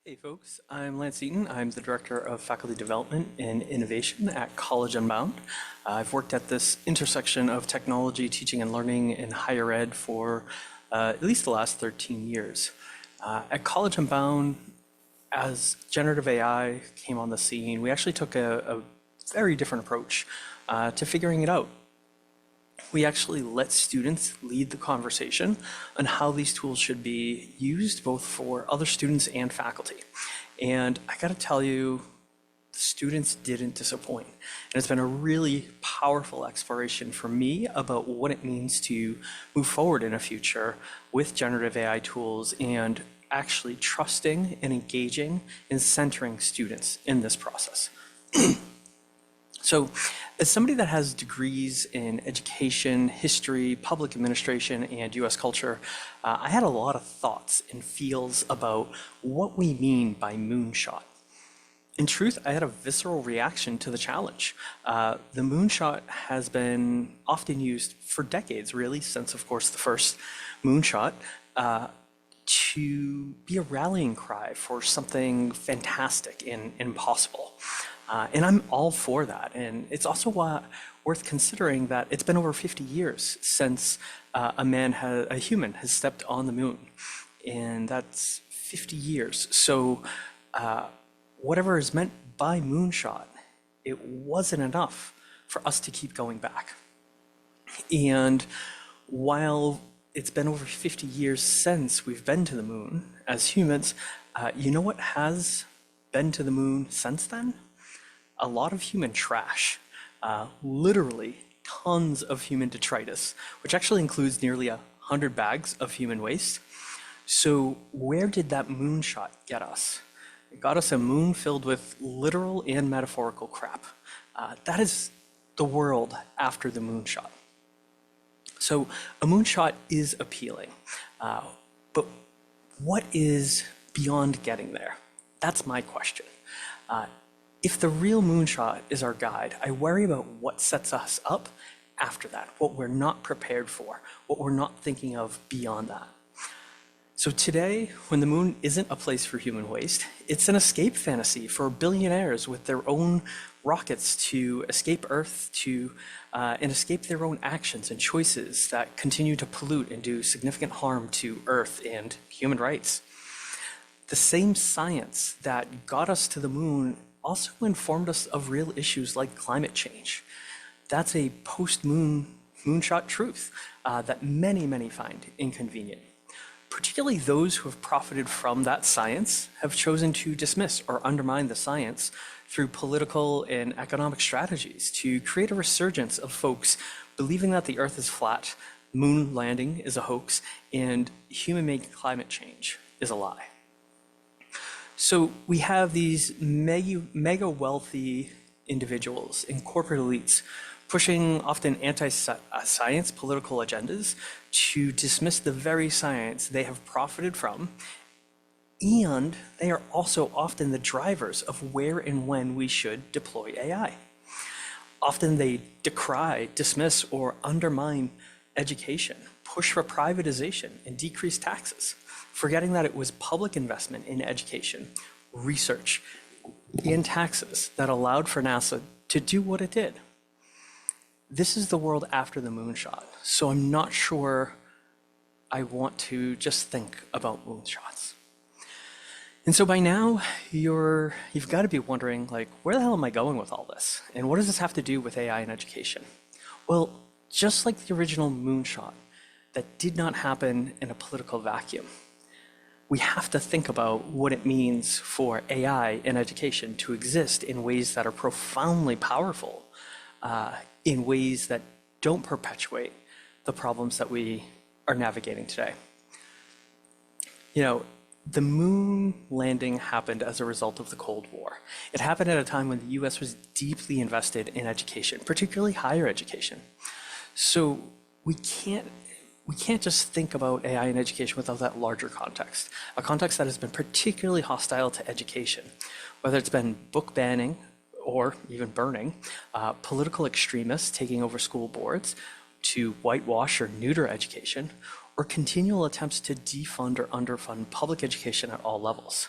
Hey folks, I'm Lance Eaton. I'm the Director of Faculty Development and Innovation at College Unbound. I've worked at this intersection of technology, teaching and learning, and higher ed for at least the last 13 years. At College Unbound, as generative AI came on the scene, we actually took a very different approach to figuring it out. We actually let students lead the conversation on how these tools should be used both for other students and faculty. And I gotta tell you, the students didn't disappoint. And it's been a really powerful exploration for me about what it means to move forward in a future with generative AI tools and actually trusting and engaging and centering students in this process. So, as somebody that has degrees in education, history, public administration, and US culture, I had a lot of thoughts and feels about what we mean by moonshot. In truth, I had a visceral reaction to the challenge. The moonshot has been often used for decades, really, since, of course, the first moonshot, to be a rallying cry for something fantastic and impossible. And I'm all for that. And it's also worth considering that it's been over 50 years since a human has stepped on the moon. And that's 50 years. So whatever is meant by moonshot, it wasn't enough for us to keep going back. And while it's been over 50 years since we've been to the moon as humans, you know what has been to the moon since then? A lot of human trash, literally tons of human detritus, which actually includes nearly 100 bags of human waste. So where did that moonshot get us? It got us a moon filled with literal and metaphorical crap. That is the world after the moonshot. So a moonshot is appealing, but what is beyond getting there? That's my question. If the real moonshot is our guide, I worry about what sets us up after that, what we're not prepared for, what we're not thinking of beyond that. So today, when the moon isn't a place for human waste, it's an escape fantasy for billionaires with their own rockets to escape Earth and escape their own actions and choices that continue to pollute and do significant harm to Earth and human rights. The same science that got us to the moon also informed us of real issues like climate change. That's a post-moonshot truth that many find inconvenient. Particularly those who have profited from that science have chosen to dismiss or undermine the science through political and economic strategies to create a resurgence of folks believing that the Earth is flat, moon landing is a hoax, and human-made climate change is a lie. So we have these mega wealthy individuals and corporate elites pushing often anti-science political agendas to dismiss the very science they have profited from, and they are also often the drivers of where and when we should deploy AI. Often they decry, dismiss, or undermine education, push for privatization, and decrease taxes, forgetting that it was public investment in education, research, and taxes that allowed for NASA to do what it did. This is the world after the moonshot, so I'm not sure I want to just think about moonshots. And so by now, you've got to be wondering, like, where the hell am I going with all this? And what does this have to do with AI and education? Well, just like the original moonshot, that did not happen in a political vacuum. We have to think about what it means for AI and education to exist in ways that are profoundly powerful, in ways that don't perpetuate the problems that we are navigating today. You know, the moon landing happened as a result of the Cold War. It happened at a time when the US was deeply invested in education, particularly higher education. So we can't just think about AI and education without that larger context, a context that has been particularly hostile to education, whether it's been book banning or even burning, political extremists taking over school boards to whitewash or neuter education, or continual attempts to defund or underfund public education at all levels.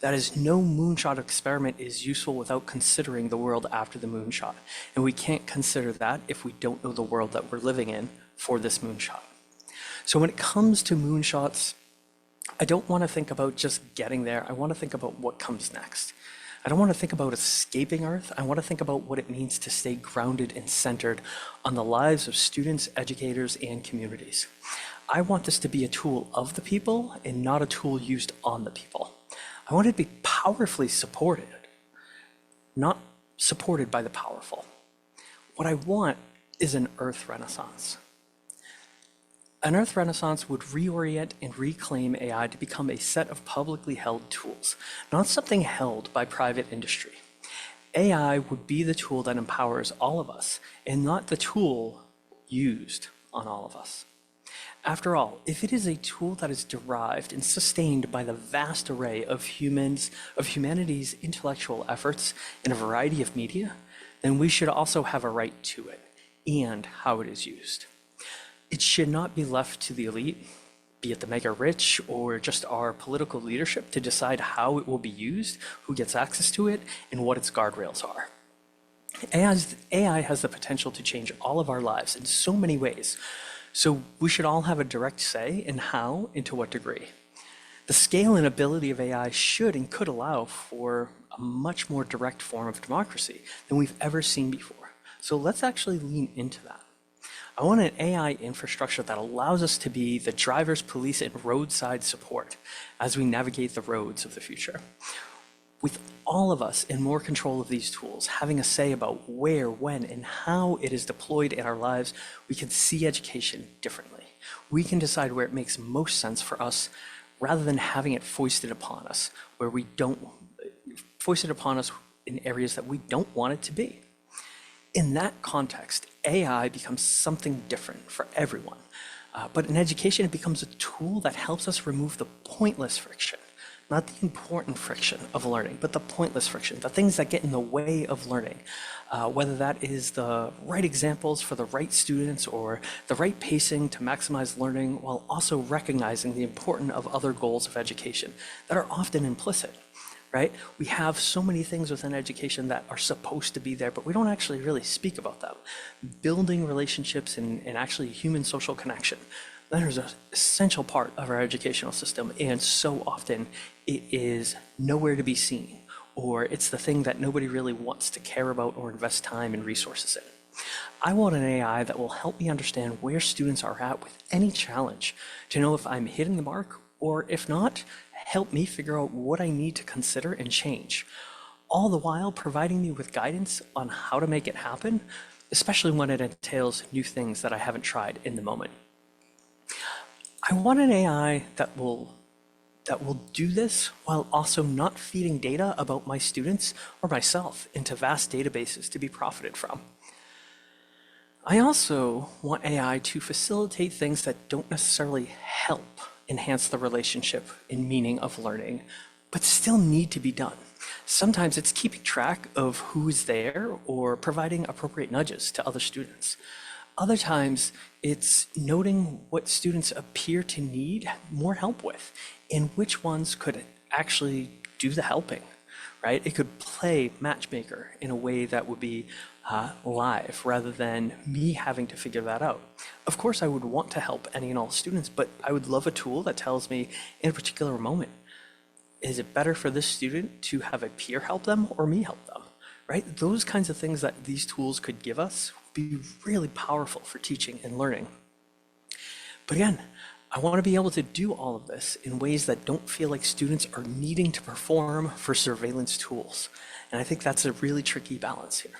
That is, no moonshot experiment is useful without considering the world after the moonshot. And we can't consider that if we don't know the world that we're living in for this moonshot. So when it comes to moonshots, I don't want to think about just getting there. I want to think about what comes next. I don't want to think about escaping Earth. I want to think about what it means to stay grounded and centered on the lives of students, educators, and communities. I want this to be a tool of the people and not a tool used on the people. I want it to be powerfully supported, not supported by the powerful. What I want is an Earth Renaissance. An Earth Renaissance would reorient and reclaim AI to become a set of publicly held tools, not something held by private industry. AI would be the tool that empowers all of us, and not the tool used on all of us. After all, if it is a tool that is derived and sustained by the vast array of humanity's intellectual efforts in a variety of media, then we should also have a right to it and how it is used. It should not be left to the elite, be it the mega rich or just our political leadership, to decide how it will be used, who gets access to it, and what its guardrails are. AI has the potential to change all of our lives in so many ways, so we should all have a direct say in how and to what degree. The scale and ability of AI should and could allow for a much more direct form of democracy than we've ever seen before. So let's actually lean into that. I want an AI infrastructure that allows us to be the drivers, police, and roadside support as we navigate the roads of the future. With all of us in more control of these tools, having a say about where, when, and how it is deployed in our lives, we can see education differently. We can decide where it makes most sense for us rather than having it foisted upon us, foisted upon us in areas that we don't want it to be. In that context, AI becomes something different for everyone. But in education, it becomes a tool that helps us remove the pointless friction, not the important friction of learning, but the pointless friction, the things that get in the way of learning, whether that is the right examples for the right students or the right pacing to maximize learning, while also recognizing the importance of other goals of education that are often implicit. Right? We have so many things within education that are supposed to be there, but we don't actually really speak about them. Building relationships and actually human social connection. That is an essential part of our educational system, and so often it is nowhere to be seen, or it's the thing that nobody really wants to care about or invest time and resources in. I want an AI that will help me understand where students are at with any challenge, to know if I'm hitting the mark, or if not, help me figure out what I need to consider and change, all the while providing me with guidance on how to make it happen, especially when it entails new things that I haven't tried in the moment. I want an AI that will do this while also not feeding data about my students or myself into vast databases to be profited from. I also want AI to facilitate things that don't necessarily help enhance the relationship and meaning of learning, but still need to be done. Sometimes it's keeping track of who's there or providing appropriate nudges to other students. Other times it's noting what students appear to need more help with and which ones could actually do the helping, right? It could play matchmaker in a way that would be live rather than me having to figure that out. Of course, I would want to help any and all students, but I would love a tool that tells me in a particular moment, is it better for this student to have a peer help them or me help them, right? Those kinds of things that these tools could give us would be really powerful for teaching and learning. But again, I want to be able to do all of this in ways that don't feel like students are needing to perform for surveillance tools. And I think that's a really tricky balance here.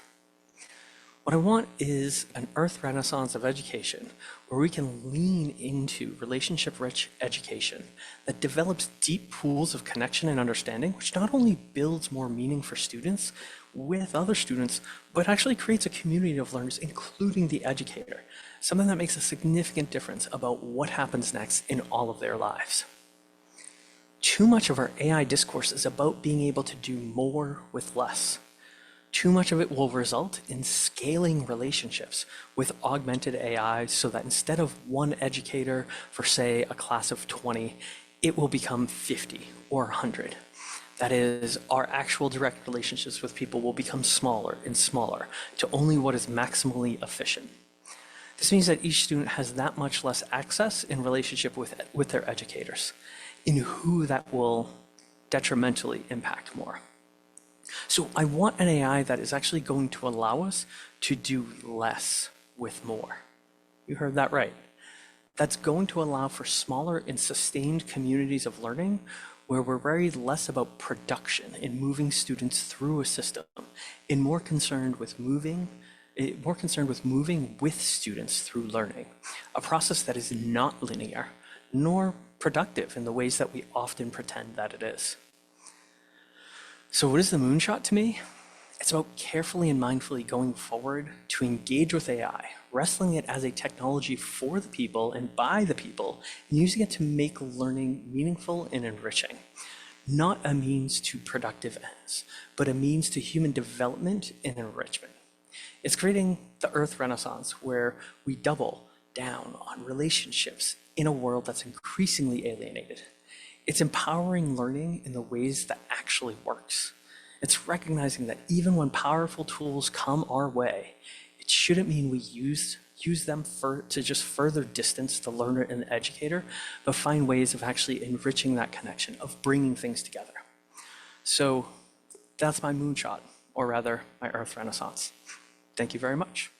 What I want is an Earth Renaissance of education where we can lean into relationship-rich education that develops deep pools of connection and understanding, which not only builds more meaning for students with other students, but actually creates a community of learners, including the educator, something that makes a significant difference about what happens next in all of their lives. Too much of our AI discourse is about being able to do more with less. Too much of it will result in scaling relationships with augmented AI so that instead of one educator for, say, a class of 20, it will become 50 or 100. That is, our actual direct relationships with people will become smaller and smaller to only what is maximally efficient. This means that each student has that much less access in relationship with their educators, in who that will detrimentally impact more. So I want an AI that is actually going to allow us to do less with more. You heard that right. That's going to allow for smaller and sustained communities of learning where we're worried less about production and moving students through a system and more concerned with moving with students through learning, a process that is not linear nor productive in the ways that we often pretend that it is. So what is the moonshot to me? It's about carefully and mindfully going forward to engage with AI, wrestling it as a technology for the people and by the people, and using it to make learning meaningful and enriching. Not a means to productive ends, but a means to human development and enrichment. It's creating the Earth Renaissance where we double down on relationships in a world that's increasingly alienated. It's empowering learning in the ways that actually works. It's recognizing that even when powerful tools come our way, it shouldn't mean we use them to just further distance the learner and the educator, but find ways of actually enriching that connection, of bringing things together. So that's my moonshot, or rather my Earth Renaissance. Thank you very much.